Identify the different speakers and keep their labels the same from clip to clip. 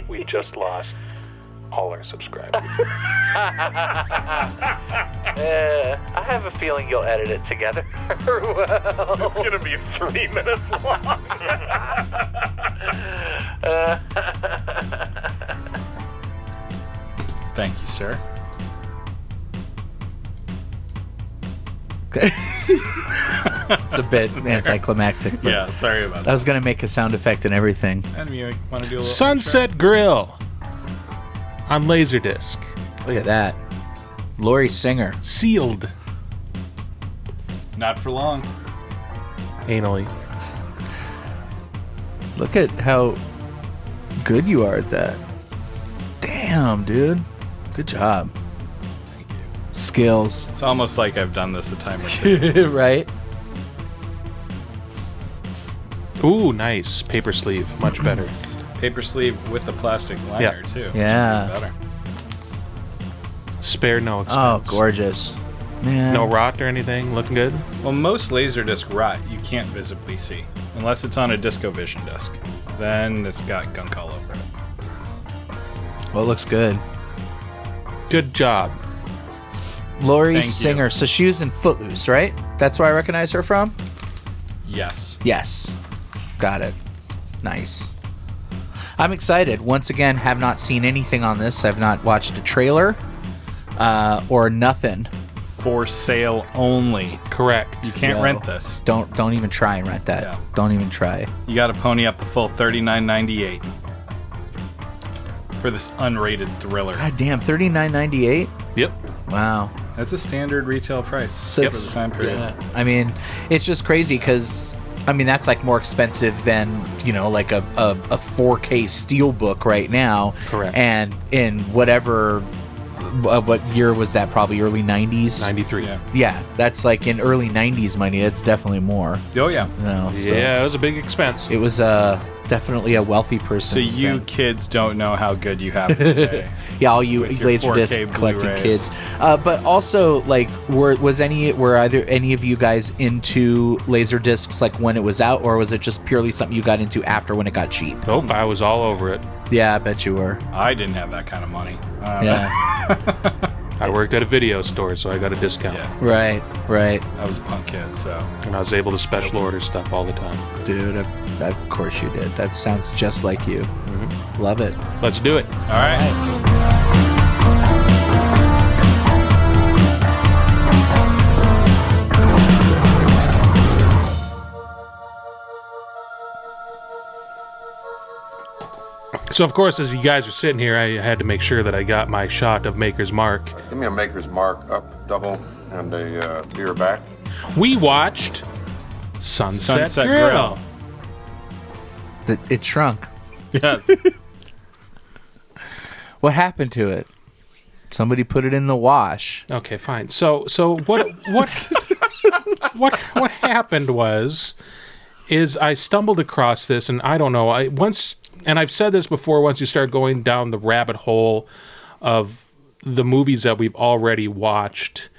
Speaker 1: We just lost all our subscribers.
Speaker 2: I have a feeling you'll edit it together well.
Speaker 1: It's going to be 3 minutes long.
Speaker 3: Thank you, sir.
Speaker 4: Okay. It's a bit anticlimactic. But
Speaker 3: Yeah, sorry about
Speaker 4: I
Speaker 3: that.
Speaker 4: was going to make a sound effect and everything.
Speaker 3: And you want to do a little
Speaker 1: Sunset Grill on Laserdisc.
Speaker 4: Look at that. Lori Singer.
Speaker 1: Sealed
Speaker 3: intro? Not for long.
Speaker 1: anally.
Speaker 4: Look at how good you are at that. Damn, dude. Good job.
Speaker 3: Thank you.
Speaker 4: Skills.
Speaker 3: It's almost like I've done this a time or two.
Speaker 4: Right?
Speaker 1: Ooh, nice. Paper sleeve. Much better.
Speaker 3: Paper sleeve with the plastic liner, too.
Speaker 4: Yeah.
Speaker 3: Better.
Speaker 1: Spare no expense.
Speaker 4: Oh, gorgeous. Man.
Speaker 1: No rot or anything. Looking good.
Speaker 3: Well, most Laserdisc rot you can't visibly see. Unless it's on a DiscoVision disc. Then it's got gunk all over it.
Speaker 4: Well, it looks good.
Speaker 1: Good job.
Speaker 4: Lori
Speaker 3: Thank you.
Speaker 4: Singer. So she was in Footloose, right? That's where I recognize her from?
Speaker 3: Yes.
Speaker 4: Yes. Got it. Nice. I'm excited. Once again, have not seen anything on this. I've not watched a trailer or nothing.
Speaker 3: For sale only.
Speaker 1: Correct.
Speaker 3: You can't
Speaker 4: Yo.
Speaker 3: rent this.
Speaker 4: Don't even try and rent that.
Speaker 3: Yeah.
Speaker 4: Don't even try.
Speaker 3: You got to pony up the full $39.98 for this unrated thriller.
Speaker 4: God damn, $39.98.
Speaker 1: Yep.
Speaker 4: Wow.
Speaker 3: That's a standard retail price
Speaker 4: So
Speaker 3: for
Speaker 4: it's-
Speaker 3: the time period.
Speaker 4: Yeah. I mean, it's just crazy because that's like more expensive than like a 4K steelbook right now.
Speaker 1: Correct.
Speaker 4: And in whatever. What year was that? Probably early 90s.
Speaker 1: 93.
Speaker 3: Yeah.
Speaker 4: Yeah, that's like in early 90s money. It's definitely more.
Speaker 3: Oh, yeah.
Speaker 4: So
Speaker 1: Yeah, it was a big expense.
Speaker 4: it was definitely a wealthy
Speaker 3: So
Speaker 4: person's
Speaker 3: you
Speaker 4: thing.
Speaker 3: kids don't know how good you have it today.
Speaker 4: Yeah, all you
Speaker 3: with your 4K
Speaker 4: Laserdisc collecting
Speaker 3: Blu-rays.
Speaker 4: kids. But also, like, were either any of you guys into Laserdiscs like when it was out, or was it just purely something you got into after when it got cheap?
Speaker 1: Nope, I was all over it.
Speaker 4: Yeah, I bet you were.
Speaker 3: I didn't have that kind of money.
Speaker 4: Yeah,
Speaker 1: I worked at a video store, so I got a discount.
Speaker 3: Yeah.
Speaker 4: right.
Speaker 3: I was a punk kid, so.
Speaker 1: And I was able to special order stuff all the time.
Speaker 4: Dude, of course you did. That sounds just like you. Love it.
Speaker 1: Let's do it.
Speaker 3: All right.
Speaker 1: So, of course, as you guys are sitting here, I had to make sure that I got my shot of Maker's Mark.
Speaker 5: Give me a Maker's Mark up double and a beer back.
Speaker 1: We watched Sunset
Speaker 3: Grill.
Speaker 1: Grill.
Speaker 4: It shrunk.
Speaker 3: Yes.
Speaker 4: What happened to it? Somebody put it in the wash.
Speaker 1: Okay, fine. So what what happened is I stumbled across this, and I don't know. And I've said this before. Once you start going down the rabbit hole of the movies that we've already watched,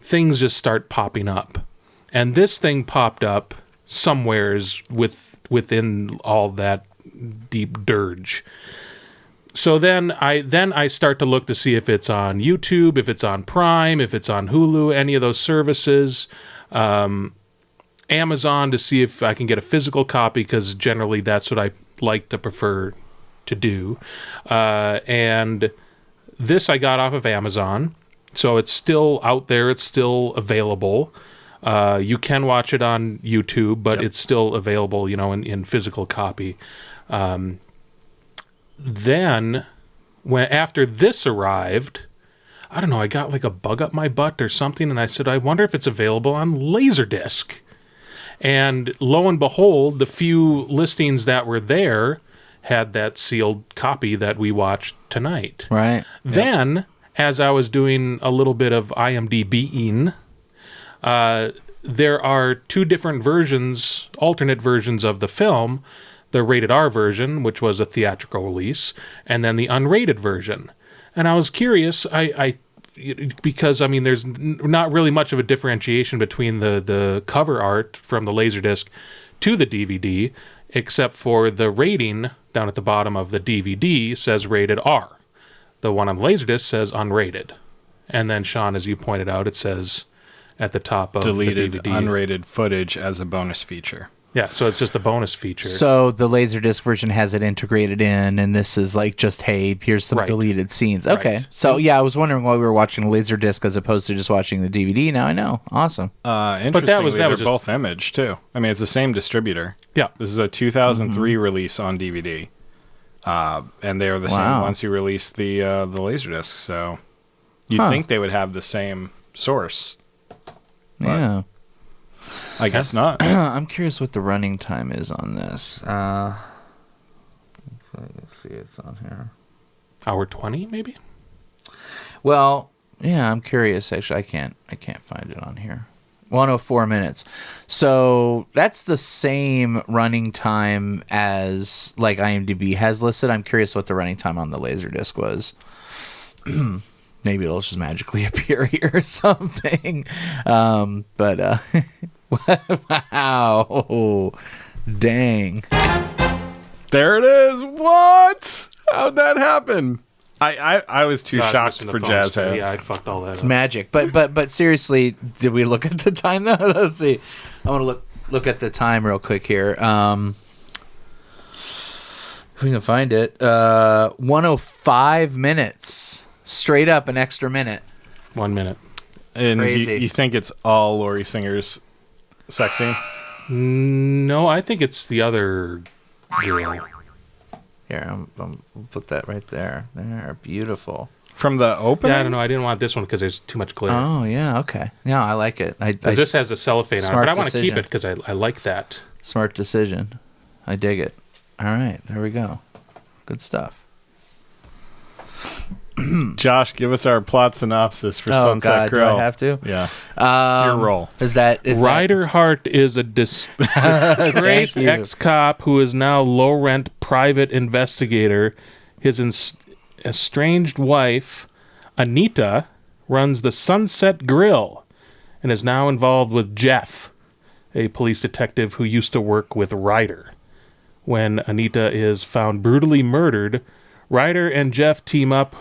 Speaker 1: things just start popping up, and this thing popped up somewheres within all that deep dirge. So then I start to look to see if it's on YouTube, if it's on Prime, if it's on Hulu, any of those services, Amazon, to see if I can get a physical copy, because generally that's what I like to prefer to do. And this I got off of Amazon, so it's still out there, it's still available. You can watch it on YouTube, but it's still available, in physical copy. Then, after this arrived, I don't know, I got like a bug up my butt or something, and I said, I wonder if it's available on Laserdisc. And lo and behold, the few listings that were there had that sealed copy that we watched tonight.
Speaker 4: Right.
Speaker 1: Then, as I was doing a little bit of IMDb-ing, there are two different versions, alternate versions of the film. The rated R version, which was a theatrical release, and then the unrated version. And I was curious, because there's not really much of a differentiation between the cover art from the Laserdisc to the DVD, except for the rating down at the bottom of the DVD says rated R. The one on the Laserdisc says unrated. And then, Sean, as you pointed out, it says at the top of
Speaker 3: Deleted
Speaker 1: the DVD.
Speaker 3: unrated footage as a bonus feature.
Speaker 1: Yeah, so it's just a bonus feature.
Speaker 4: So the Laserdisc version has it integrated in, and this is like just, hey, here's some
Speaker 1: Right.
Speaker 4: deleted scenes. Okay.
Speaker 1: Right.
Speaker 4: So, yeah, I was wondering why we were watching Laserdisc as opposed to just watching the DVD. Now I know. Awesome.
Speaker 3: Interestingly,
Speaker 1: that was
Speaker 3: they're
Speaker 1: just-
Speaker 3: both Image, too. I mean, it's the same distributor.
Speaker 1: Yeah.
Speaker 3: This is a 2003 release on DVD. And they are the same
Speaker 4: Wow.
Speaker 3: once you release the Laserdisc, so you'd think they would have the same source.
Speaker 4: Yeah.
Speaker 3: I guess not.
Speaker 4: I'm curious what the running time is on this. Let's see, it's on here.
Speaker 1: Hour 20, maybe?
Speaker 4: Well, yeah, I'm curious. Actually, I can't find it on here. 104 minutes. So that's the same running time as like IMDb has listed. I'm curious what the running time on the Laserdisc was. Maybe it'll just magically appear here or something. But wow, dang.
Speaker 3: There it is. What? How'd that happen? I was too
Speaker 1: God,
Speaker 3: shocked
Speaker 1: missing the
Speaker 3: for
Speaker 1: phone
Speaker 3: jazz
Speaker 1: screen.
Speaker 3: heads.
Speaker 1: Yeah, I fucked all that
Speaker 4: It's
Speaker 1: up.
Speaker 4: magic. But seriously, did we look at the time though? Let's see. I want to look at the time real quick here. If we can find it. 105 minutes. Straight up an extra minute.
Speaker 1: 1 minute.
Speaker 3: And
Speaker 4: Crazy.
Speaker 3: you think it's all Laurie Singer's sex scene?
Speaker 1: No, I think it's the other girl.
Speaker 4: Here, I'll put that right there. There, beautiful.
Speaker 3: From the opening?
Speaker 1: Yeah, I don't know. I didn't want this one because there's too much glare.
Speaker 4: Oh, yeah, okay. Yeah, I like it.
Speaker 1: Because this has a cellophane on it,
Speaker 4: Smart
Speaker 1: but I want to keep
Speaker 4: decision.
Speaker 1: it because I like that.
Speaker 4: Smart decision. I dig it. All right, there we go. Good stuff.
Speaker 3: Josh, give us our plot synopsis for
Speaker 4: Oh,
Speaker 3: Sunset
Speaker 4: God,
Speaker 3: Grill.
Speaker 4: do I have to?
Speaker 3: Yeah. It's your role.
Speaker 4: Is that
Speaker 1: Ryder Hart is a disgraced
Speaker 4: Thank you.
Speaker 1: ex-cop who is now low-rent private investigator. His estranged wife, Anita, runs the Sunset Grill and is now involved with Jeff, a police detective who used to work with Ryder. When Anita is found brutally murdered, Ryder and Jeff team up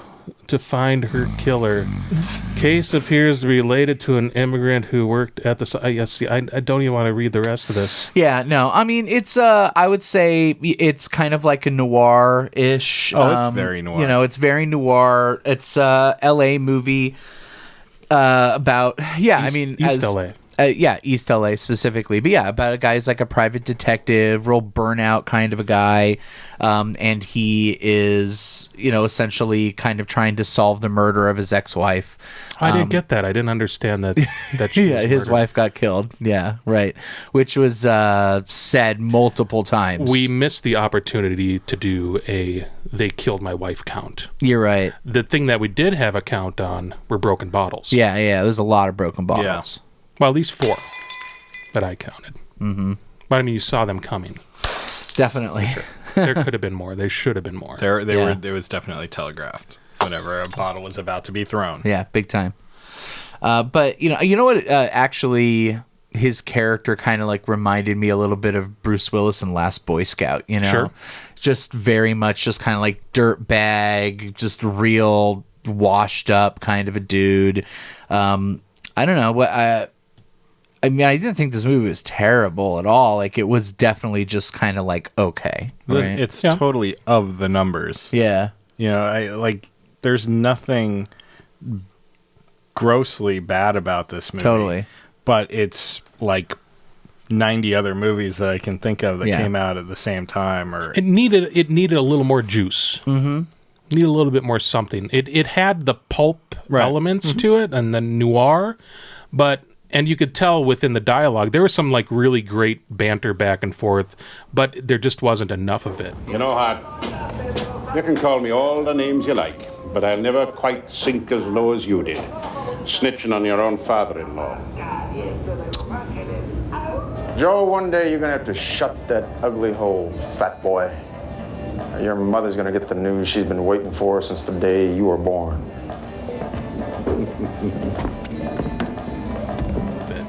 Speaker 1: to find her killer. Case appears to be related to an immigrant who worked at the... I don't even want to read the rest of this.
Speaker 4: Yeah, no. I mean, it's I would say it's kind of like a noir-ish.
Speaker 3: Oh, it's very noir.
Speaker 4: You know, it's very noir. It's a LA movie about
Speaker 1: East LA.
Speaker 4: East LA specifically. But yeah, about a guy who's like a private detective, real burnout kind of a guy. And he is, essentially kind of trying to solve the murder of his ex-wife.
Speaker 1: I didn't get that. I didn't understand that she
Speaker 4: Yeah,
Speaker 1: was
Speaker 4: his
Speaker 1: murdered.
Speaker 4: wife got killed. Yeah, right. Which was said multiple times.
Speaker 1: We missed the opportunity to do a "they killed my wife" count.
Speaker 4: You're right.
Speaker 1: The thing that we did have a count on were broken bottles.
Speaker 4: Yeah. There's a lot of broken bottles.
Speaker 1: Well, at least 4 that I counted. Mm-hmm. But I mean, you saw them coming.
Speaker 4: Definitely.
Speaker 1: There could have been more. There should have been more.
Speaker 3: It was definitely telegraphed whenever a bottle was about to be thrown.
Speaker 4: Yeah, big time. But you know what? Actually, his character kind of like reminded me a little bit of Bruce Willis in Last Boy Scout.
Speaker 1: Sure.
Speaker 4: Just very much, just kind of like dirt bag, just real washed up kind of a dude. I don't know what I mean, I didn't think this movie was terrible at all. Like, it was definitely just kind of like okay. Right?
Speaker 3: It's totally of the numbers.
Speaker 4: Yeah.
Speaker 3: There's nothing grossly bad about this movie.
Speaker 4: Totally.
Speaker 3: But it's like 90 other movies that I can think of that
Speaker 4: Yeah.
Speaker 3: came out at the same time. Or
Speaker 1: It needed a little more juice. Mm-hmm. Needed a little bit more something. It had the pulp elements to it and the noir, and you could tell within the dialogue there was some like really great banter back and forth, but there just wasn't enough of it.
Speaker 5: You know, Hart, you can call me all the names you like, but I'll never quite sink as low as you did, snitching on your own father-in-law.
Speaker 6: Joe, one day you're gonna have to shut that ugly hole, fat boy. Your mother's gonna get the news she's been waiting for since the day you were born.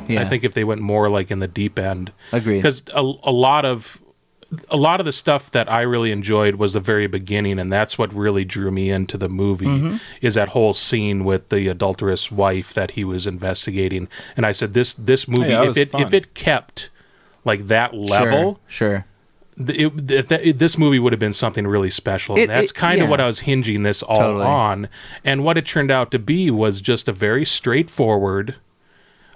Speaker 4: Yeah.
Speaker 1: I think if they went more like in the deep end,
Speaker 4: Agreed.
Speaker 1: because a lot of a lot of the stuff that I really enjoyed was the very beginning, and that's what really drew me into the movie, is that whole scene with the adulterous wife that he was investigating. And I said, this movie, if it kept like that level,
Speaker 4: Sure.
Speaker 1: This movie would have been something really special. And that's kind of what I was hinging this all on. And what it turned out to be was just a very straightforward.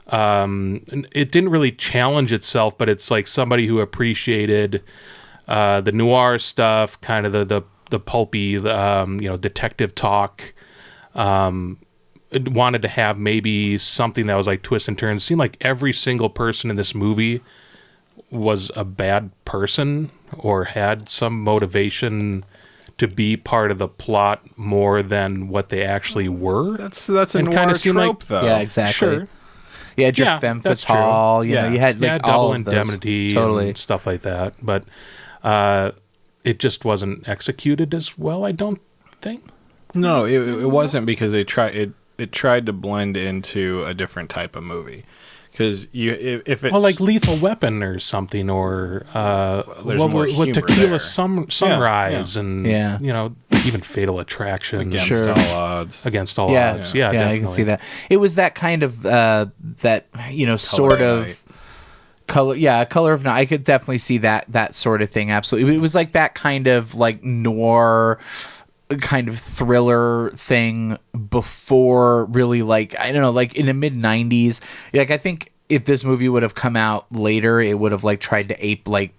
Speaker 1: It didn't really challenge itself, but it's like somebody who appreciated the noir stuff, kind of the pulpy, detective talk. It wanted to have maybe something that was like twists and turns. It seemed like every single person in this movie was a bad person or had some motivation to be part of the plot more than what they actually were.
Speaker 3: That's a noir trope, though.
Speaker 4: Yeah, exactly.
Speaker 1: Sure.
Speaker 4: You had your femme fatale, you know, you had like all
Speaker 1: double
Speaker 4: of those.
Speaker 1: indemnity and stuff like that. But it just wasn't executed as well, I don't think.
Speaker 3: No, it wasn't, because it tried to blend into a different type of movie. Because if it's
Speaker 1: like Lethal Weapon or something, or
Speaker 3: what
Speaker 1: Tequila Sunrise, and even Fatal Attraction
Speaker 3: Against All Odds.
Speaker 1: Against All Odds,
Speaker 4: yeah,
Speaker 1: definitely.
Speaker 4: I can see that. It was that kind of sort of Color of Night. I could definitely see that sort of thing. Absolutely, it was like that kind of like noir kind of thriller thing before really, like, I don't know, like in the mid 90s. Like, I think if this movie would have come out later, it would have like tried to ape like,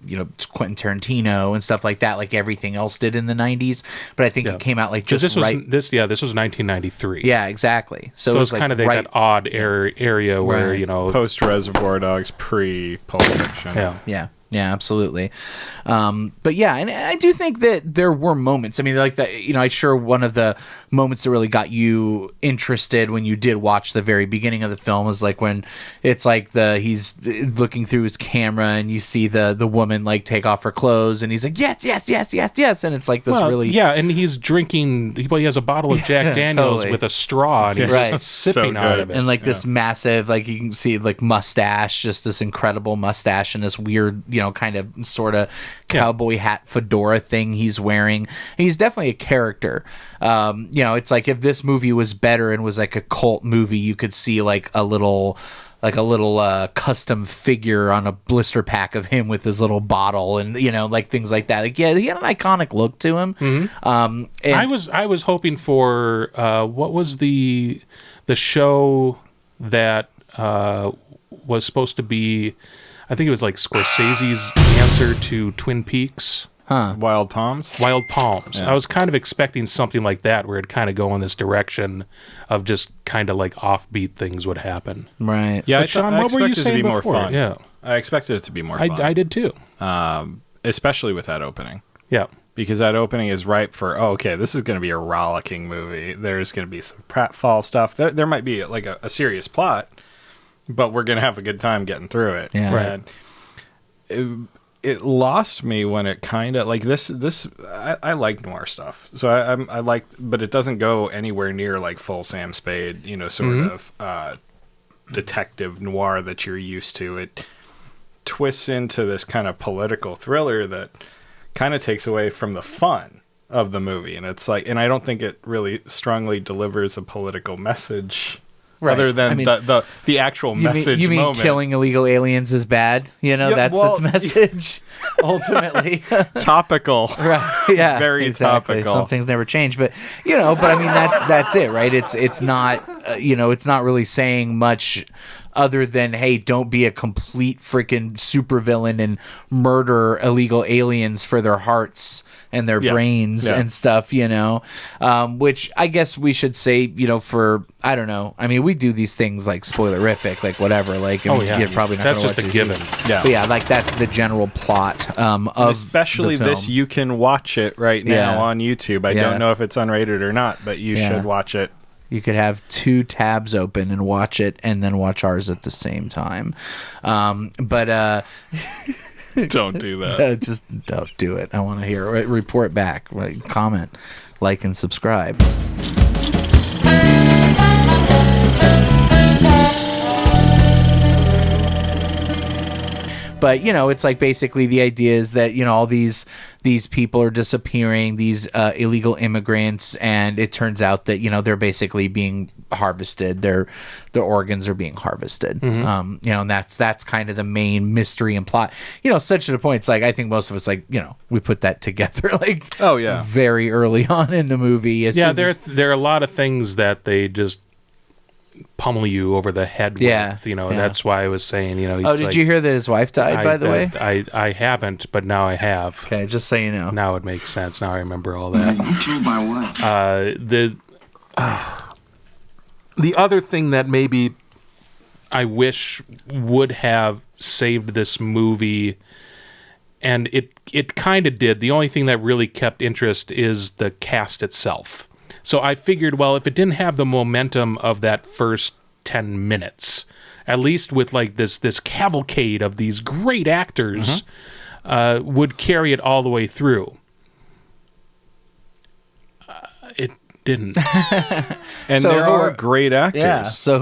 Speaker 4: Quentin Tarantino and stuff like that, like everything else did in the 90s. But I think it came out like just
Speaker 1: this
Speaker 4: right.
Speaker 1: This was 1993.
Speaker 4: Yeah, exactly. So it was
Speaker 1: kind of
Speaker 4: like
Speaker 1: that odd area where
Speaker 3: post Reservoir Dogs, pre Pulp Fiction.
Speaker 4: Yeah, absolutely. But yeah, and I do think that there were moments. I mean, like that, I'm sure one of the moments that really got you interested when you did watch the very beginning of the film was like when it's like he's looking through his camera and you see the woman like take off her clothes and he's like, yes, and it's like this
Speaker 1: and he's drinking. He has a bottle of Jack Daniels with a straw and he's just sipping out of it,
Speaker 4: and like this massive, like you can see like mustache, just this incredible mustache and this weird, kind of sort of cowboy hat fedora thing he's wearing. He's definitely a character. It's like if this movie was better and was like a cult movie, you could see like a little custom figure on a blister pack of him with his little bottle and like things like that. Like, he had an iconic look to him. And
Speaker 1: I was hoping for what was the show that was supposed to be, I think it was like Scorsese's answer to Twin Peaks.
Speaker 3: Wild Palms?
Speaker 1: Wild Palms.
Speaker 3: Yeah.
Speaker 1: I was kind of expecting something like that where it'd kind of go in this direction of just kind of like offbeat things would happen.
Speaker 4: Right.
Speaker 3: Yeah,
Speaker 1: but Sean, what were you saying
Speaker 3: more
Speaker 1: before?
Speaker 3: Fun.
Speaker 1: Yeah.
Speaker 3: I expected it to be more fun.
Speaker 1: I did too.
Speaker 3: Especially with that opening.
Speaker 1: Yeah.
Speaker 3: Because that opening is ripe for, this is going to be a rollicking movie. There's going to be some pratfall stuff. There might be like a serious plot, but we're going to have a good time getting through it.
Speaker 4: Yeah.
Speaker 1: Right.
Speaker 3: And it lost me when it kind of like this. I like noir stuff, so I like, but it doesn't go anywhere near like full Sam Spade, sort of detective noir that you're used to. It twists into this kind of political thriller that kind of takes away from the fun of the movie, and it's like, and I don't think it really strongly delivers a political message. Right. Other than the actual message.
Speaker 4: You mean
Speaker 3: moment.
Speaker 4: Killing illegal aliens is bad? That's its message. Ultimately,
Speaker 3: topical.
Speaker 4: Right? Yeah.
Speaker 3: Very
Speaker 4: exactly.
Speaker 3: topical.
Speaker 4: Some things never change, but but I mean that's it, right? It's not it's not really saying much other than, hey, don't be a complete freaking supervillain and murder illegal aliens for their hearts and their brains and stuff, which I guess we should say, for, I don't know. I mean, we do these things like spoilerific, like whatever, like, you're probably not
Speaker 1: that's
Speaker 4: gonna
Speaker 1: just
Speaker 4: watch
Speaker 1: a given.
Speaker 3: Yeah.
Speaker 4: But like that's the general plot of
Speaker 3: especially
Speaker 4: the film.
Speaker 3: this, you can watch it right now on YouTube. I don't know if it's unrated or not, but you should watch it.
Speaker 4: You could have two tabs open and watch it and then watch ours at the same time. But
Speaker 3: don't do that.
Speaker 4: Just don't do it. I want to hear it. Report back. Comment, like, and subscribe. But it's like basically the idea is that all these people are disappearing, these illegal immigrants, and it turns out that they're basically being harvested. Their organs are being harvested. And that's kind of the main mystery and plot. Such to the point. It's like I think most of us we put that together very early on in the movie.
Speaker 1: There are a lot of things that they just pummel you over the head with. That's why I was saying,
Speaker 4: did you hear that his wife died, by the way?
Speaker 1: I haven't, but now I have.
Speaker 4: Okay, just so you know.
Speaker 1: Now it makes sense. Now I remember all that.
Speaker 7: You killed my wife.
Speaker 1: The other thing that maybe I wish would have saved this movie, and it kind of did, the only thing that really kept interest is the cast itself. So I figured, well, if it didn't have the momentum of that first 10 minutes, at least with like this cavalcade of these great actors, would carry it all the way through. It didn't.
Speaker 3: And
Speaker 4: So
Speaker 3: there
Speaker 4: who
Speaker 3: are
Speaker 4: are-
Speaker 3: great actors.
Speaker 4: Yeah. So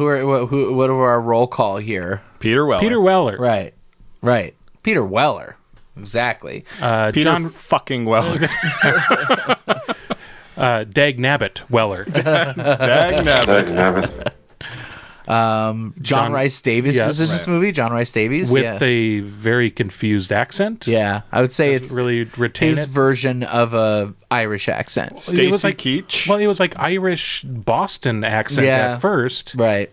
Speaker 4: what are our roll call here?
Speaker 3: Peter Weller.
Speaker 1: Peter Weller.
Speaker 4: Right. Peter Weller. Exactly.
Speaker 3: Peter
Speaker 1: John
Speaker 3: fucking Weller.
Speaker 1: Dag Nabbit Weller.
Speaker 4: John Rhys-Davies
Speaker 1: yes,
Speaker 4: is in this movie. John Rhys-Davies
Speaker 1: With a very confused accent.
Speaker 4: Yeah, I would say it's
Speaker 1: Doesn't really retain
Speaker 4: his
Speaker 1: it.
Speaker 4: version of a Irish accent.
Speaker 3: Stacy
Speaker 1: It was like-
Speaker 3: Keach.
Speaker 1: Well, it was like Irish Boston accent
Speaker 4: Yeah.
Speaker 1: at first.
Speaker 4: Right.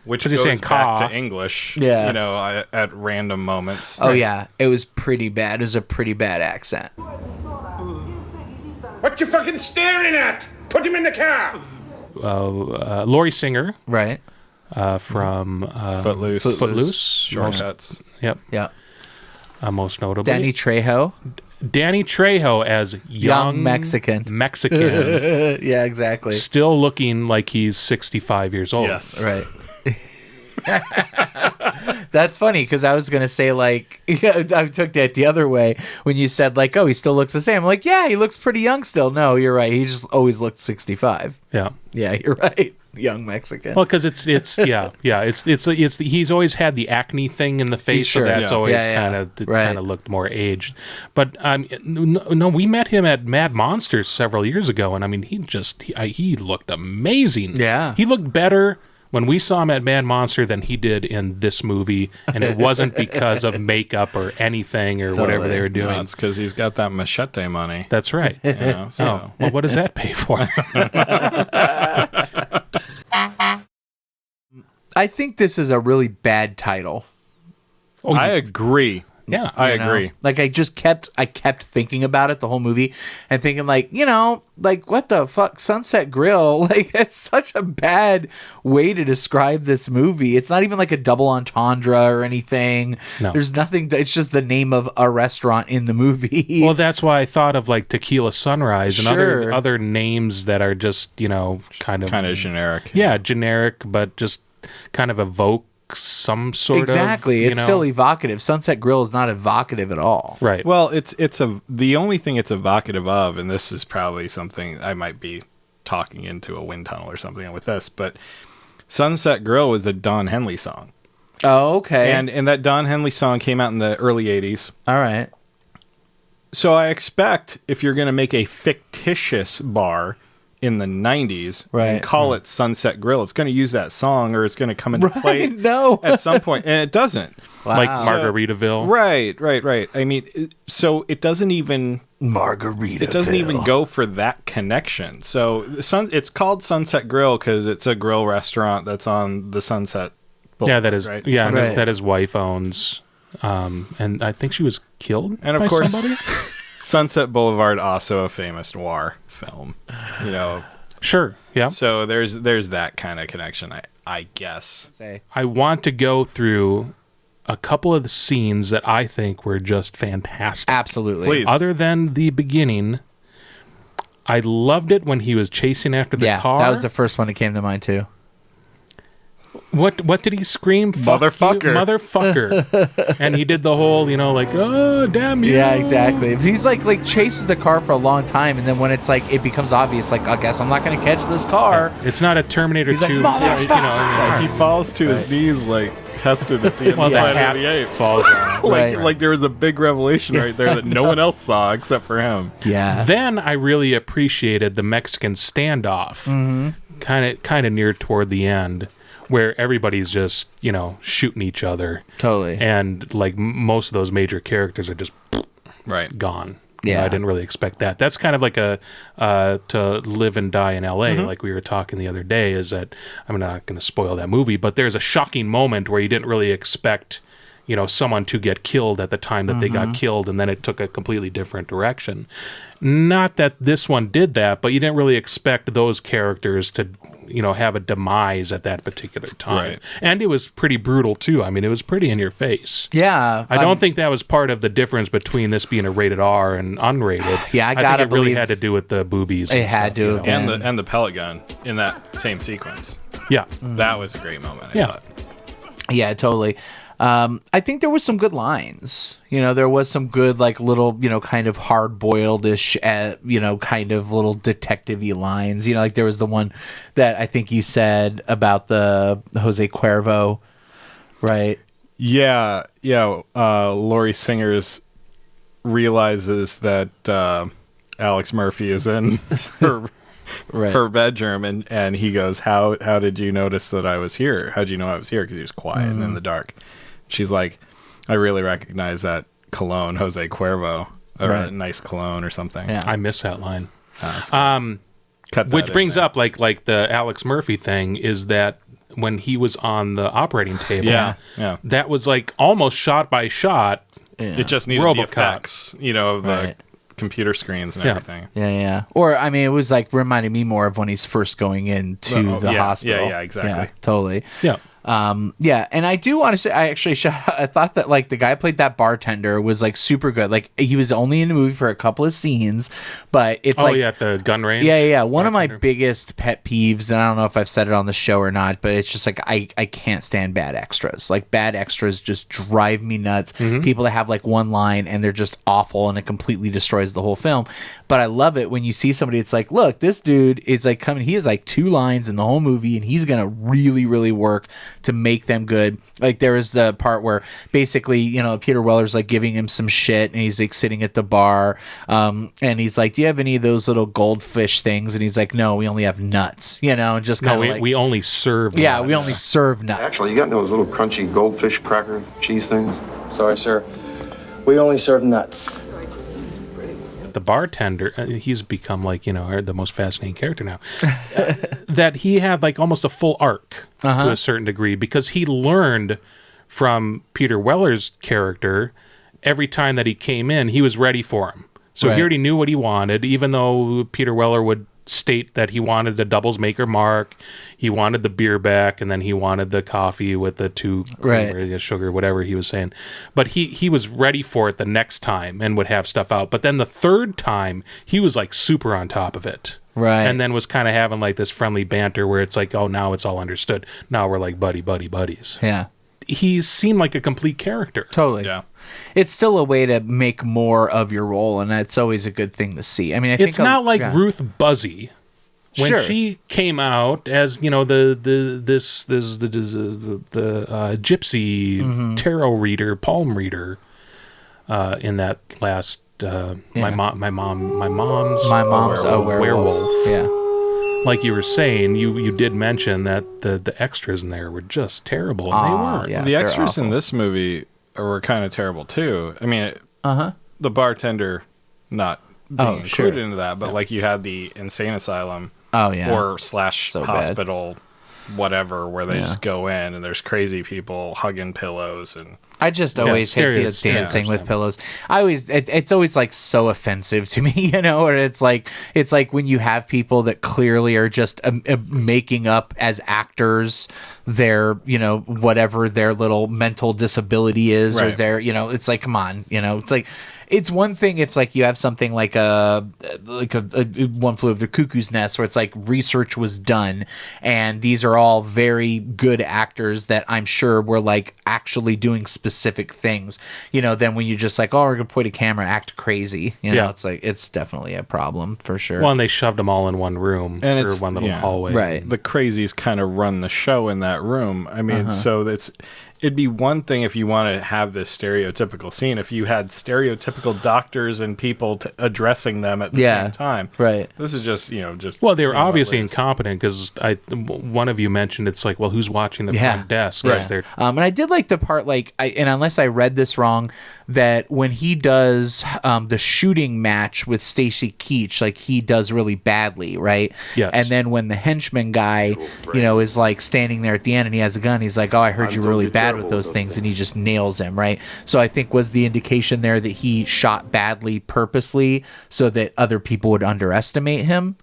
Speaker 3: Which
Speaker 1: Was he
Speaker 3: goes
Speaker 1: saying
Speaker 3: back
Speaker 1: caw?
Speaker 3: to English,
Speaker 4: Yeah.
Speaker 3: at random moments.
Speaker 4: Oh yeah, it was pretty bad. It was a pretty bad accent.
Speaker 5: What you fucking staring at? Put him in the car!
Speaker 1: Laurie Singer
Speaker 4: Right.
Speaker 1: from
Speaker 3: Footloose.
Speaker 1: Footloose.
Speaker 3: Shortcuts.
Speaker 1: Yep.
Speaker 4: Yeah.
Speaker 1: Most notably.
Speaker 4: Danny Trejo,
Speaker 1: Danny Trejo as
Speaker 4: young Mexican.
Speaker 1: Mexican.
Speaker 4: Yeah, exactly.
Speaker 1: Still looking like he's 65 years old.
Speaker 3: Yes.
Speaker 4: Right. That's funny because I was gonna say like I took that the other way when you said like, oh, he still looks the same. I'm like, yeah, he looks pretty young still. No, you're right. He just always looked 65.
Speaker 1: Yeah.
Speaker 4: Yeah, you're right. Young Mexican.
Speaker 1: Well, because it's he's always had the acne thing in the face,
Speaker 4: Sure.
Speaker 1: so that's
Speaker 3: Yeah.
Speaker 1: always
Speaker 4: Yeah,
Speaker 1: kind of
Speaker 4: Right.
Speaker 1: looked more aged. But no, we met him at Mad Monsters several years ago, and I mean, he looked amazing.
Speaker 4: Yeah.
Speaker 1: he looked better when we saw him at Mad Monster than he did in this movie, and it wasn't because of makeup or anything or whatever they were doing.
Speaker 3: No, it's because he's got that machete money.
Speaker 1: That's right.
Speaker 3: So.
Speaker 1: Oh, well, what does that pay for?
Speaker 4: I think this is a really bad title.
Speaker 3: I agree.
Speaker 1: Yeah,
Speaker 3: I
Speaker 4: you know?
Speaker 3: agree.
Speaker 4: Like I kept thinking about it the whole movie and thinking like, like what the fuck, Sunset Grill? Like it's such a bad way to describe this movie. It's not even like a double entendre or anything.
Speaker 1: No.
Speaker 4: There's nothing. It's just the name of a restaurant in the movie.
Speaker 1: Well, that's why I thought of like Tequila Sunrise and
Speaker 4: Sure.
Speaker 1: other names that are just kind of
Speaker 3: generic.
Speaker 1: Yeah, generic, but just kind of evoke some sort
Speaker 4: exactly.
Speaker 1: of
Speaker 4: It's still evocative. Sunset Grill is not evocative at all.
Speaker 1: right.
Speaker 3: Well, the only thing it's evocative of, and this is probably something I might be talking into a wind tunnel or something with this, but Sunset Grill was a Don Henley song.
Speaker 4: Oh, okay.
Speaker 3: And that Don Henley song came out in the early 80s.
Speaker 4: All right.
Speaker 3: So I expect if you're going to make a fictitious bar in the 90s
Speaker 4: Right.
Speaker 3: and call it Sunset Grill, it's going to use that song or it's going to come into play
Speaker 4: No.
Speaker 3: at some point, and it doesn't.
Speaker 1: like
Speaker 4: Wow.
Speaker 1: Margaritaville.
Speaker 3: Right. I mean, so it doesn't even
Speaker 4: Margarita.
Speaker 3: it doesn't even go for that connection. So it's called Sunset Grill because it's a grill restaurant that's on the Sunset Boulevard,
Speaker 1: Yeah, that is.
Speaker 3: right?
Speaker 1: Yeah,
Speaker 4: Right.
Speaker 1: that his wife owns. And I think she was killed
Speaker 3: And of
Speaker 1: by
Speaker 3: course,
Speaker 1: somebody.
Speaker 3: Sunset Boulevard, also a famous noir film,
Speaker 1: Sure. Yeah.
Speaker 3: So there's that kind of connection, I guess.
Speaker 4: Say.
Speaker 1: I want to go through a couple of the scenes that I think were just fantastic.
Speaker 4: Absolutely.
Speaker 3: Please.
Speaker 1: Other than the beginning, I loved it when he was chasing after the
Speaker 4: Yeah,
Speaker 1: car.
Speaker 4: that was the first one that came to mind too.
Speaker 1: What did he scream? Fuck you, motherfucker. And he did the whole, like, oh, damn you.
Speaker 4: Yeah, exactly. But he's like chases the car for a long time, and then when it's like it becomes obvious, like I guess I'm not going to catch this car.
Speaker 1: It's not a Terminator
Speaker 4: He's like,
Speaker 1: 2.
Speaker 4: "Motherfucker!"
Speaker 3: He falls to his knees like Heston at the end
Speaker 1: well,
Speaker 3: of
Speaker 1: the
Speaker 3: Planet
Speaker 1: hat
Speaker 3: of the Apes.
Speaker 1: falls on.
Speaker 3: Like there was a big revelation right there that no one else saw except for him.
Speaker 4: Yeah.
Speaker 1: Then I really appreciated the Mexican standoff, kind of near toward the end, where everybody's just shooting each other.
Speaker 4: Totally.
Speaker 1: And like most of those major characters are just gone.
Speaker 4: Yeah.
Speaker 1: I didn't really expect that. That's kind of like a To Live and Die in L.A., like we were talking the other day, is that, I'm not going to spoil that movie, but there's a shocking moment where you didn't really expect, someone to get killed at the time that they got killed, and then it took a completely different direction. Not that this one did that, but you didn't really expect those characters to, have a demise at that particular time.
Speaker 3: Right.
Speaker 1: And it was pretty brutal, too. I mean, it was pretty in your face.
Speaker 4: Yeah.
Speaker 1: I don't think that was part of the difference between this being a rated R and unrated.
Speaker 4: Yeah, I
Speaker 1: think
Speaker 4: gotta
Speaker 1: it really
Speaker 4: believe
Speaker 1: had to do with the boobies.
Speaker 4: it had to.
Speaker 3: And the pellet gun in that same sequence.
Speaker 1: Yeah.
Speaker 3: That was a great moment. I
Speaker 1: Yeah.
Speaker 3: thought.
Speaker 4: Yeah, totally. I think there was some good lines. There was some good, like, little, kind of hard-boiled-ish, kind of little detective-y lines. Like there was the one that I think you said about the Jose Cuervo, right?
Speaker 3: Yeah. Laurie Singers realizes that Alex Murphy is in her bedroom, and he goes, how did you notice that I was here? How'd you know I was here? Because he was quiet and in the dark. She's like, I really recognize that cologne, Jose Cuervo, or a nice cologne or something.
Speaker 4: Yeah.
Speaker 1: I miss that line.
Speaker 3: Cut that
Speaker 1: Which
Speaker 3: in
Speaker 1: brings
Speaker 3: there.
Speaker 1: up, like the Alex Murphy thing, is that when he was on the operating table,
Speaker 3: Yeah.
Speaker 1: that was like almost shot by shot.
Speaker 3: It just needed the
Speaker 1: RoboCop.
Speaker 3: effects, of the
Speaker 4: Right.
Speaker 3: computer screens and
Speaker 1: Yeah.
Speaker 3: everything.
Speaker 4: Yeah. Or, I mean, it was like reminding me more of when he's first going into the hospital.
Speaker 3: Yeah, exactly.
Speaker 4: Yeah, totally.
Speaker 1: Yeah.
Speaker 4: And I do want to say, I thought that like the guy played that bartender was like super good. Like he was only in the movie for a couple of scenes, but it's
Speaker 1: at the gun range.
Speaker 4: Yeah. One of my biggest pet peeves, and I don't know if I've said it on the show or not, but it's just like I can't stand bad extras. Like bad extras just drive me nuts. People that have like one line and they're just awful and it completely destroys the whole film. But I love it when you see somebody, it's like, look, this dude is like coming, he has like 2 lines in the whole movie and he's gonna really, really work to make them good. Like there is the part where basically, Peter Weller's like giving him some shit and he's like sitting at the bar, and he's like, do you have any of those little goldfish things? And he's like, no, we only have nuts, and just kind of
Speaker 1: we only serve.
Speaker 4: yeah,
Speaker 1: nuts.
Speaker 4: we only serve nuts.
Speaker 6: Actually, you got those little crunchy goldfish cracker cheese things?
Speaker 7: Sorry, sir. We only serve nuts.
Speaker 1: The bartender, he's become like the most fascinating character now. That he had like almost a full arc to a certain degree, because he learned from Peter Weller's character. Every time that he came in, he was ready for him. So he already knew what he wanted, even though Peter Weller would state that he wanted the doubles maker mark, he wanted the beer back, and then he wanted the coffee with the 2 cream or the sugar, whatever he was saying. But he was ready for it the next time and would have stuff out. But then the third time, he was like super on top of it.
Speaker 4: Right.
Speaker 1: And then was kind of having like this friendly banter where it's like, oh, now it's all understood. Now we're like buddies.
Speaker 4: Yeah.
Speaker 1: He seemed like a complete character.
Speaker 4: Totally.
Speaker 3: Yeah.
Speaker 4: It's still a way to make more of your role, and that's always a good thing to see. I mean, I think
Speaker 1: It's not like Ruth Buzzy when she came out as the gypsy tarot reader, palm reader, in that last my mom's a werewolf.
Speaker 4: Yeah.
Speaker 1: Like you were saying, you did mention that the extras in there were just terrible, and they were.
Speaker 4: Yeah,
Speaker 3: the
Speaker 4: they're
Speaker 3: extras in
Speaker 4: awful.
Speaker 3: this movie were kind of terrible too. I mean, the bartender not being included into that, but like you had the insane asylum, or /
Speaker 4: So
Speaker 3: hospital, whatever, where they just go in and there's crazy people hugging pillows and.
Speaker 4: I just always hate the dancing with pillows. It's always like so offensive to me, or it's like when you have people that clearly are just making up as actors their, whatever their little mental disability is, or their, it's like, come on, it's like, it's one thing if like you have something like a One Flew Over the Cuckoo's Nest, where it's like research was done and these are all very good actors that I'm sure were like actually doing specific things, then when you're just like, oh, we're gonna point a camera and act crazy, it's like, it's definitely a problem for sure.
Speaker 1: Well, and they shoved them all in one room,
Speaker 3: and
Speaker 1: or one little hallway.
Speaker 4: Right.
Speaker 3: The crazies kind of run the show in that room. I mean, so it'd be one thing if you want to have this stereotypical scene, if you had stereotypical doctors and people addressing them at the same time.
Speaker 4: Right.
Speaker 3: This is just, just...
Speaker 1: Well, they were obviously incompetent because one of you mentioned it's like, well, who's watching the front desk?
Speaker 4: Right. And I did like the part, and unless I read this wrong, that when he does the shooting match with Stacy Keach, like he does really badly, right?
Speaker 1: Yes.
Speaker 4: And then when the henchman guy, is like standing there at the end and he has a gun, he's like, oh, I heard you were really bad with those things, and he just nails him, right? So I think was the indication there that he shot badly purposely so that other people would underestimate him?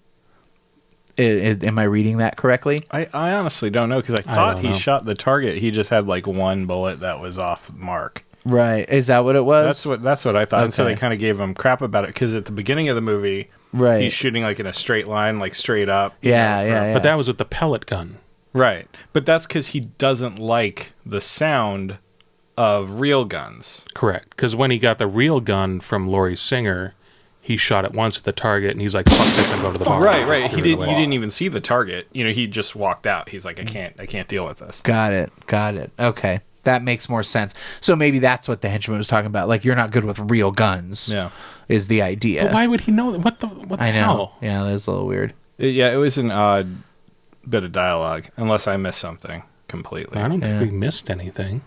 Speaker 4: Am I reading that correctly?
Speaker 3: I honestly don't know, because I thought he shot the target. He just had like one bullet that was off mark.
Speaker 4: Right. Is that what it was?
Speaker 3: That's what I thought.
Speaker 4: Okay.
Speaker 3: And so they kind of gave him crap about it, because at the beginning of the movie, he's shooting like in a straight line, like straight up.
Speaker 4: Yeah.
Speaker 1: But that was with the pellet gun.
Speaker 3: Right. But that's because he doesn't like the sound of real guns.
Speaker 1: Correct. Because when he got the real gun from Laurie Singer, he shot it once at the target, and he's like, fuck this, and go to the bar.
Speaker 3: Right. He didn't even see the target. He just walked out. He's like, I can't deal with this.
Speaker 4: Got it. Okay. That makes more sense. So maybe that's what the henchman was talking about. Like, you're not good with real guns.
Speaker 3: Yeah.
Speaker 4: Is the idea.
Speaker 1: But why would he know that? What the
Speaker 4: I know.
Speaker 1: hell?
Speaker 4: Yeah, that's a little weird.
Speaker 3: It was an odd bit of dialogue, unless I missed something completely.
Speaker 1: I don't think we missed anything.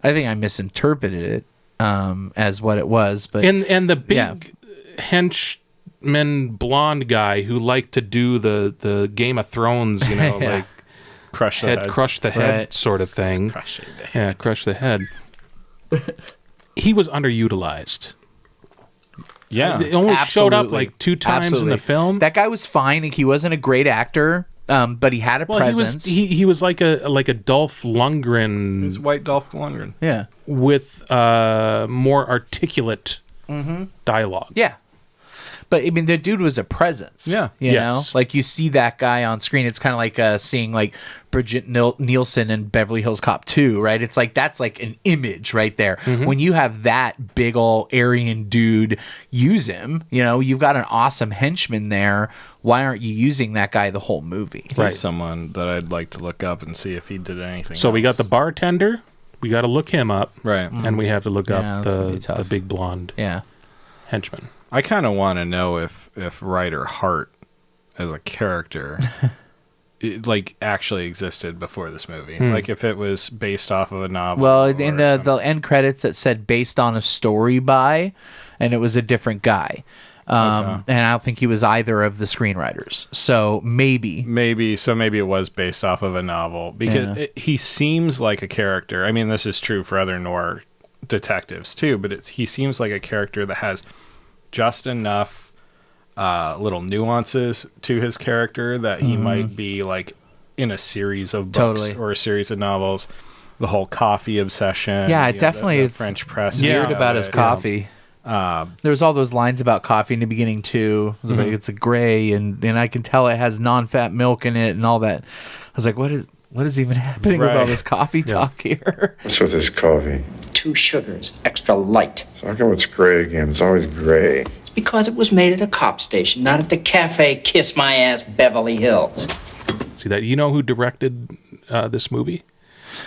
Speaker 4: I think I misinterpreted it as what it was. But
Speaker 1: and the big henchman blonde guy who liked to do the Game of Thrones, like crush the head sort of thing. Crush the head. He was underutilized.
Speaker 3: Yeah.
Speaker 1: He only showed up like 2 times in the film.
Speaker 4: That guy was fine. He wasn't a great actor, but he had a presence.
Speaker 1: He was like a Dolph Lundgren.
Speaker 3: He's white Dolph Lundgren.
Speaker 4: Yeah.
Speaker 1: With more articulate dialogue.
Speaker 4: Yeah. But I mean, the dude was a presence.
Speaker 3: Yeah.
Speaker 4: You know, like you see that guy on screen. It's kind of like seeing like Bridget Nielsen in Beverly Hills Cop 2, right? It's like that's like an image right there. When you have that big ol' Aryan dude use him, you've got an awesome henchman there. Why aren't you using that guy the whole movie?
Speaker 3: He's someone that I'd like to look up and see if he did anything.
Speaker 1: So we got the bartender. We got to look him up.
Speaker 3: Right.
Speaker 1: And we have to look up the big blonde henchman.
Speaker 3: I kind of want to know if Ryder Hart as a character actually existed before this movie. Like if it was based off of a novel.
Speaker 4: Well, in the end credits it said based on a story by, and it was a different guy. And I don't think he was either of the screenwriters. So maybe it was based off of a novel, because he seems like a character. I mean, this is true for other noir detectives too, but he seems like a character that has just enough little nuances to his character that he might be like in a series of books or a series of novels. The whole coffee obsession. Yeah, it definitely is
Speaker 3: French press.
Speaker 4: Weird about his coffee. There was all those lines about coffee in the beginning too. It was like, it's a gray, and I can tell it has non-fat milk in it and all that. I was like, what is even happening with all this coffee talk here?
Speaker 5: What's with this coffee?
Speaker 8: 2 sugars, extra light.
Speaker 5: So how come it's gray again? It's always gray.
Speaker 8: It's because it was made at a cop station, not at the cafe Kiss My Ass Beverly Hills.
Speaker 1: See that? You know who directed this movie?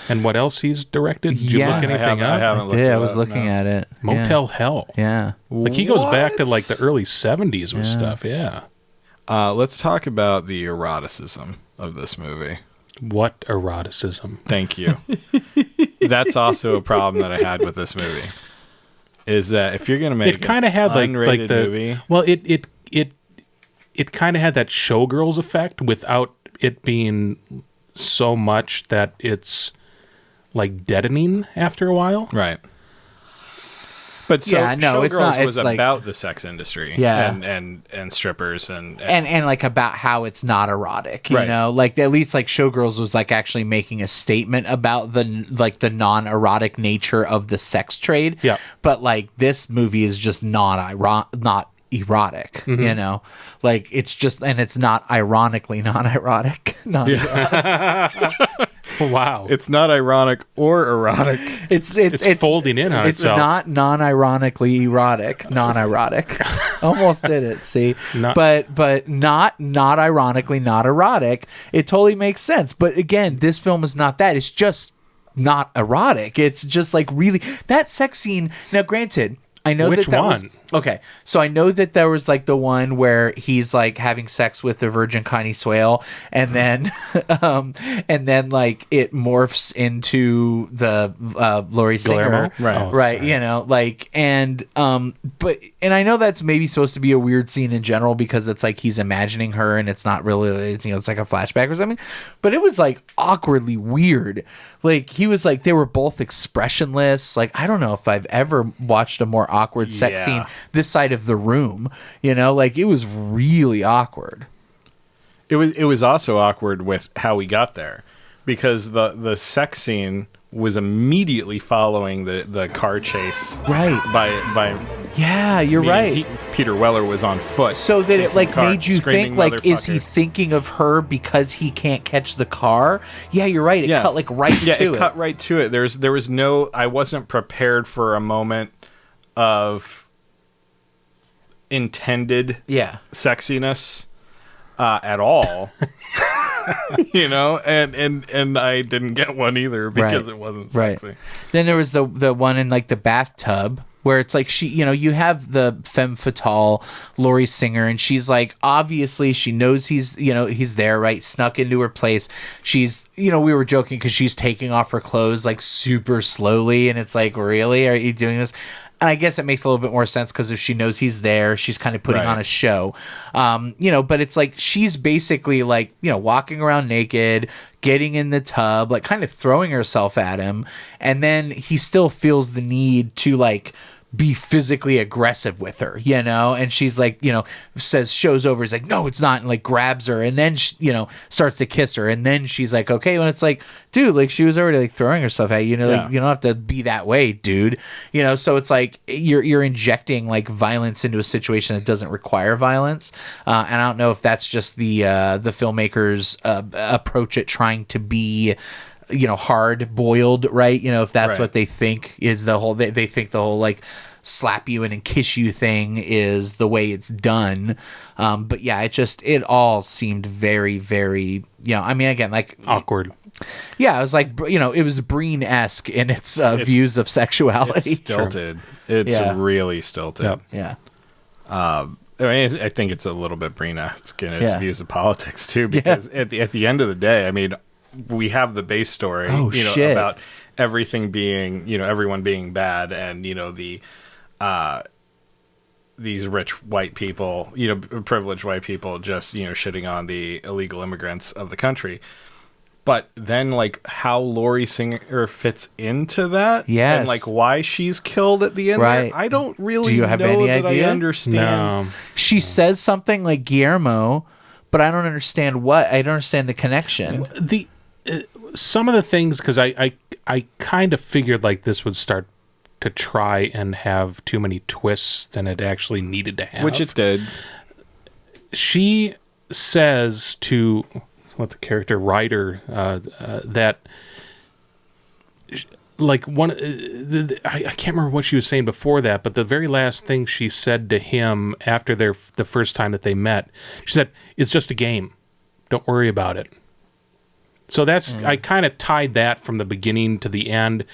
Speaker 1: And what else he's directed? Did you look anything up?
Speaker 3: I haven't looked it up.
Speaker 4: I was looking at it.
Speaker 1: Motel Hell.
Speaker 4: Yeah.
Speaker 1: Like he goes back to like the early 70s with stuff. Yeah.
Speaker 3: Let's talk about the eroticism of this movie.
Speaker 1: What eroticism?
Speaker 3: Thank you. That's also a problem that I had with this movie. Is that if you're going to make
Speaker 1: it kind of had like the
Speaker 3: movie,
Speaker 1: well, it kind of had that Showgirls effect without it being so much that it's like deadening after a while.
Speaker 3: Right. But so
Speaker 4: it's not.
Speaker 3: was
Speaker 4: it's
Speaker 3: about the sex industry, and strippers and
Speaker 4: like about how it's not erotic, you know, like at least like Showgirls was like actually making a statement about the non-erotic nature of the sex trade.
Speaker 1: Yeah,
Speaker 4: but like this movie is just not erotic, you know, like it's just, and it's not ironically non-erotic.
Speaker 1: Wow,
Speaker 3: it's not ironic or erotic.
Speaker 1: It's folding in on itself.
Speaker 4: It's not non-ironically erotic, non-erotic. Almost did it. See, but not ironically not erotic. It totally makes sense. But again, this film is not that. It's just not erotic. It's just like really that sex scene. Now, granted, I know
Speaker 1: Which
Speaker 4: that
Speaker 1: one?
Speaker 4: was okay. So I know that there was like the one where he's like having sex with the virgin Connie Swale, and then, like it morphs into the Laurie Singer,
Speaker 3: Right.
Speaker 1: Oh,
Speaker 4: right?
Speaker 1: sorry.
Speaker 4: You know, like but I know that's maybe supposed to be a weird scene in general because it's like he's imagining her, and it's not really, it's like a flashback or something. But it was like awkwardly weird. Like he was like they were both expressionless. Like I don't know if I've ever watched a more awkward sex
Speaker 3: Yeah.
Speaker 4: scene this side of the room. You know, like it was really awkward.
Speaker 3: It was also awkward with how we got there, because the sex scene was immediately following the car chase.
Speaker 4: Right.
Speaker 3: By
Speaker 4: Yeah, you're
Speaker 3: meaning
Speaker 4: right.
Speaker 3: Peter Weller was on foot.
Speaker 4: So that it
Speaker 3: chasing
Speaker 4: like
Speaker 3: the car,
Speaker 4: made you
Speaker 3: screaming,
Speaker 4: think like, is he
Speaker 3: "Motherfucker."
Speaker 4: thinking of her because he can't catch the car? Yeah, you're right. It
Speaker 3: Yeah.
Speaker 4: cut like right
Speaker 3: Yeah,
Speaker 4: to
Speaker 3: it cut right to it. There was no. I wasn't prepared for a moment of intended
Speaker 4: Yeah.
Speaker 3: sexiness at all. You know, and I didn't get one either because
Speaker 4: Right.
Speaker 3: it wasn't
Speaker 4: Right.
Speaker 3: sexy.
Speaker 4: Then there was the one in like the bathtub where it's like she, you know, you have the femme fatale Laurie Singer, and she's like, obviously she knows he's, you know, he's there, right? Snuck into her place. She's, you know, we were joking because she's taking off her clothes like super slowly, and it's like, really, are you doing this? And I guess it makes a little bit more sense because if she knows he's there, she's kind of putting
Speaker 3: Right.
Speaker 4: on a show, you know. But it's like she's basically like, you know, walking around naked, getting in the tub, like kind of throwing herself at him, and then he still feels the need to like be physically aggressive with her, you know, and she's like, you know, says show's over. He's like, no, it's not, and like grabs her, and then you know, starts to kiss her, and then she's like, okay, when it's like, dude, like she was already like throwing herself at you, you know, like
Speaker 3: Yeah.
Speaker 4: you don't have to be that way, dude, you know. So it's like you're injecting like violence into a situation that doesn't require violence, and I don't know if that's just the filmmakers' approach at trying to be, you know, hard boiled, right? You know, if that's
Speaker 3: Right.
Speaker 4: what they think is the whole, they think the whole like slap you and kiss you thing is the way it's done. But yeah, it all seemed very, very, you know, I mean, again, like
Speaker 1: Awkward.
Speaker 4: yeah, it was like, you know, it was Breen-esque in its views of sexuality.
Speaker 3: It's stilted. It's
Speaker 4: Yeah.
Speaker 3: really stilted.
Speaker 1: Yep.
Speaker 4: Yeah.
Speaker 3: I mean, I think it's a little bit Breen-esque in its
Speaker 4: Yeah.
Speaker 3: views of politics too, because at the end of the day, I mean, we have the base story,
Speaker 4: Oh,
Speaker 3: you know,
Speaker 4: shit.
Speaker 3: about everything being, you know, everyone being bad, and you know these rich white people, you know, privileged white people, just, you know, shitting on the illegal immigrants of the country. But then, like, how Laurie Singer fits into that,
Speaker 4: Yes.
Speaker 3: and like why she's killed at the end,
Speaker 4: Right.
Speaker 3: there, I don't really
Speaker 4: Do you have
Speaker 3: know
Speaker 4: any
Speaker 3: that
Speaker 4: idea?
Speaker 3: I understand.
Speaker 1: No.
Speaker 4: She says something like Guillermo, but I don't understand what. I don't understand the connection.
Speaker 1: The some of the things, because I kind of figured like this would start to try and have too many twists than it actually needed to have.
Speaker 3: Which it did.
Speaker 1: She says to what the character Ryder that like one I can't remember what she was saying before that, but the very last thing she said to him after the first time that they met, she said, "It's just a game. Don't worry about it." So that's I kind of tied that from the beginning to the end.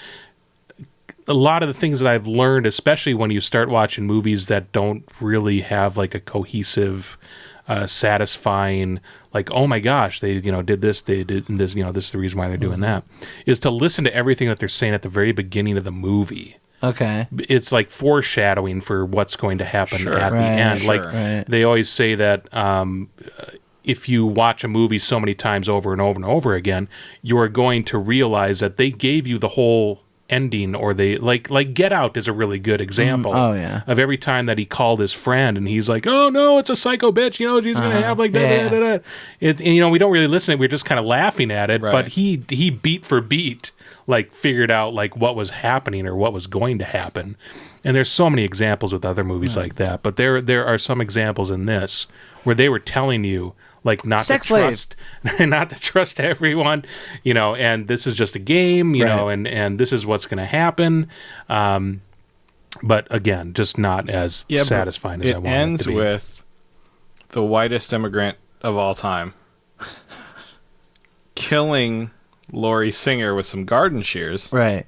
Speaker 1: A lot of the things that I've learned, especially when you start watching movies that don't really have like a cohesive, satisfying, like, oh my gosh, they, you know, did this, they did this, you know, this is the reason why they're doing that, is to listen to everything that they're saying at the very beginning of the movie.
Speaker 4: Okay.
Speaker 1: It's like foreshadowing for what's going to happen at the
Speaker 4: Right,
Speaker 1: end.
Speaker 3: sure.
Speaker 1: Like
Speaker 4: Right.
Speaker 1: they always say that if you watch a movie so many times over and over and over again, you are going to realize that they gave you the whole ending, or they like Get Out is a really good example
Speaker 4: oh, yeah.
Speaker 1: of every time that he called his friend and he's like, oh no, it's a psycho bitch, you know, she's gonna have like
Speaker 4: Yeah.
Speaker 1: and, you know, we don't really listen to it, we're just kind of laughing at it,
Speaker 3: Right.
Speaker 1: but he beat for beat like figured out like what was happening or what was going to happen. And there's so many examples with other movies like that, but there are some examples in this where they were telling you like not
Speaker 4: Sex
Speaker 1: to trust not to trust everyone, you know, and this is just a game, you know, and this is what's going to happen. But again, just not as
Speaker 3: Yeah, but
Speaker 1: satisfying as I
Speaker 3: it
Speaker 1: want it
Speaker 3: ends
Speaker 1: to be.
Speaker 3: with the whitest immigrant of all time killing Laurie Singer with some garden shears.
Speaker 4: Right.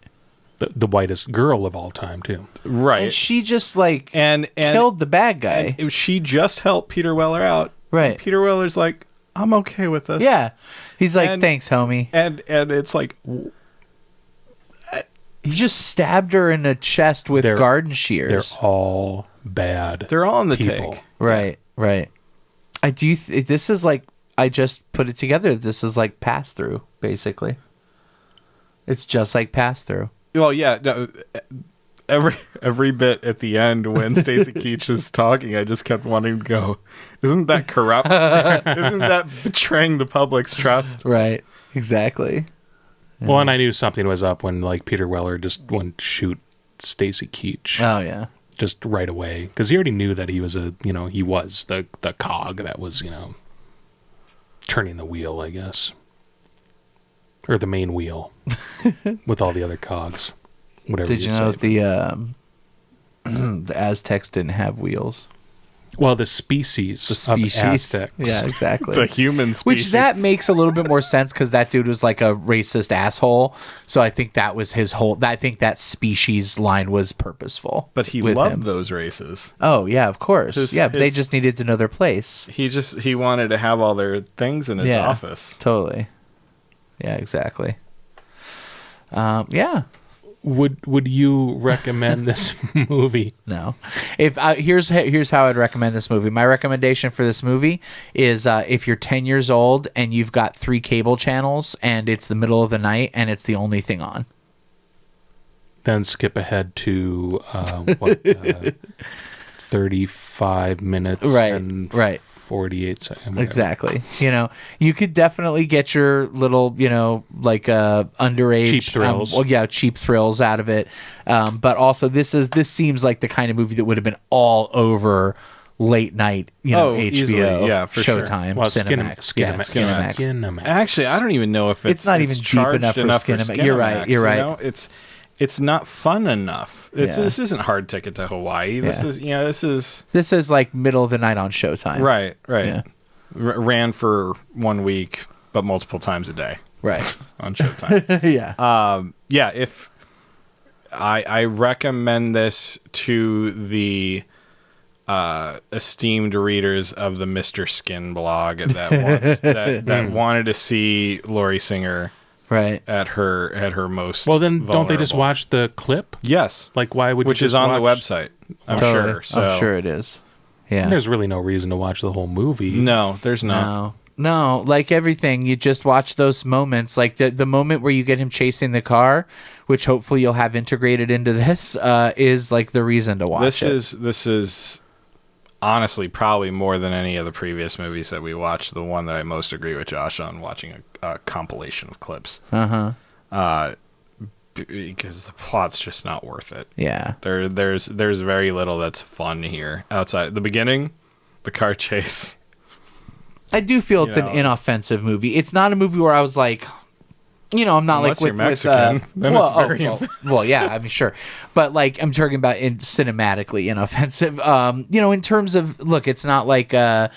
Speaker 1: The whitest girl of all time, too.
Speaker 3: Right.
Speaker 4: And she just like
Speaker 3: and
Speaker 4: killed the bad guy.
Speaker 3: And she just helped Peter Weller out.
Speaker 4: Right.
Speaker 3: And Peter Weller's like, I'm okay with this.
Speaker 4: Yeah. He's like, thanks, homie.
Speaker 3: And it's like,
Speaker 4: he just stabbed her in the chest with garden shears.
Speaker 1: They're all bad.
Speaker 3: They're all on the
Speaker 1: people.
Speaker 3: take.
Speaker 4: Right. Right. I do. This is like, I just put it together. This is like pass through, basically. It's just like pass through.
Speaker 3: Well, yeah. No, every bit at the end when Stacy Keach is talking, I just kept wanting to go, isn't that corrupt? Isn't that betraying the public's trust?
Speaker 4: Right. Exactly. Yeah.
Speaker 1: Well, and I knew something was up when like Peter Weller just went to shoot Stacy Keach.
Speaker 4: Oh yeah.
Speaker 1: Just right away, because he already knew that he was he was the cog that was turning the wheel, I guess, or the main wheel with all the other cogs. Whatever.
Speaker 4: Did you know the Aztecs didn't have wheels?
Speaker 1: Well, the species of Aztecs.
Speaker 4: Yeah, exactly.
Speaker 3: The human species.
Speaker 4: Which that makes a little bit more sense because that dude was like a racist asshole. So I think that was his whole. I think that species line was purposeful.
Speaker 3: But he loved those races.
Speaker 4: Oh yeah, of course. But they just needed to know their place.
Speaker 3: He wanted to have all their things in his office.
Speaker 4: Totally. Yeah, exactly. Yeah.
Speaker 1: Would you recommend this movie?
Speaker 4: No. If here's how I'd recommend this movie. My recommendation for this movie is if you're 10 years old and you've got 3 cable channels and it's the middle of the night and it's the only thing on.
Speaker 1: Then skip ahead to 35 minutes and 48 seconds.
Speaker 4: Exactly. You could definitely get your little, like underage
Speaker 1: cheap thrills.
Speaker 4: Cheap thrills out of it. But also this seems like the kind of movie that would have been all over late night, HBO,
Speaker 3: easily. Yeah, for
Speaker 4: Showtime,
Speaker 1: sure. Well,
Speaker 4: Cinemax.
Speaker 1: Cinemax.
Speaker 3: Actually, I don't even know if
Speaker 4: it's not even deep enough for Cinemax. You're right. You're right.
Speaker 3: It's not fun enough. This isn't Hard Ticket to Hawaii. This is
Speaker 4: like middle of the night on Showtime.
Speaker 3: Right.
Speaker 4: Yeah.
Speaker 3: Ran for 1 week, but multiple times a day.
Speaker 4: Right.
Speaker 3: On Showtime.
Speaker 4: Yeah.
Speaker 3: If I recommend this to the esteemed readers of the Mr. Skin blog that wanted to see Laurie Singer.
Speaker 4: Right.
Speaker 3: At her most.
Speaker 1: Well, then
Speaker 3: vulnerable.
Speaker 1: Don't they just watch the clip?
Speaker 3: Yes.
Speaker 1: Like, why would
Speaker 3: Which
Speaker 1: you
Speaker 3: is on the website, I'm sure. So.
Speaker 4: I'm sure it is. Yeah.
Speaker 1: There's really no reason to watch the whole movie.
Speaker 3: No, there's not.
Speaker 4: No, like everything, you just watch those moments. Like the moment where you get him chasing the car, which hopefully you'll have integrated into this, is like the reason to watch it.
Speaker 3: This is honestly probably more than any of the previous movies that we watched, the one that I most agree with Josh on, watching a compilation of clips. Because the plot's just not worth it.
Speaker 4: Yeah.
Speaker 3: There's very little that's fun here outside the beginning, the car chase.
Speaker 4: I do feel it's an inoffensive movie. It's not a movie where I was like, I'm not
Speaker 3: unless
Speaker 4: like
Speaker 3: you're Mexican, then it's very
Speaker 4: well, yeah, I mean, sure, but like I'm talking about in cinematically inoffensive. In terms of look, it's not like Dead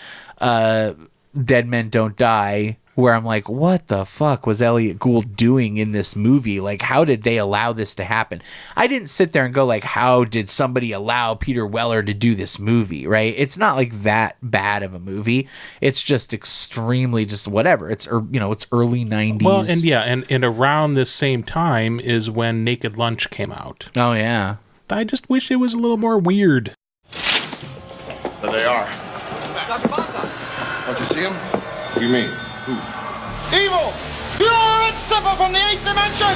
Speaker 4: Men Don't Die, where I'm like, what the fuck was Elliot Gould doing in this movie? Like, how did they allow this to happen? I didn't sit there and go like, how did somebody allow Peter Weller to do this movie, right? It's not like that bad of a movie. It's just extremely just whatever. It's it's early 90s.
Speaker 1: Well, and around this same time is when Naked Lunch came out.
Speaker 4: Oh, yeah.
Speaker 1: I just wish it was a little more weird.
Speaker 9: There they are. Dr. Bonza. Don't you see them? What do you mean?
Speaker 10: Evil! Pure and simple from the 8th dimension!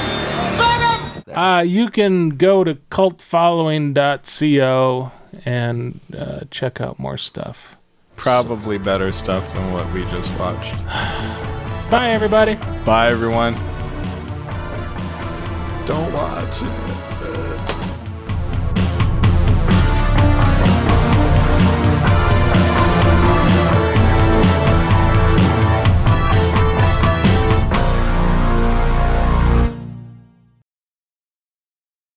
Speaker 10: Venom!
Speaker 1: You can go to cultfollowing.co and check out more stuff.
Speaker 3: Probably better stuff than what we just watched.
Speaker 1: Bye, everybody.
Speaker 3: Bye, everyone. Don't watch it.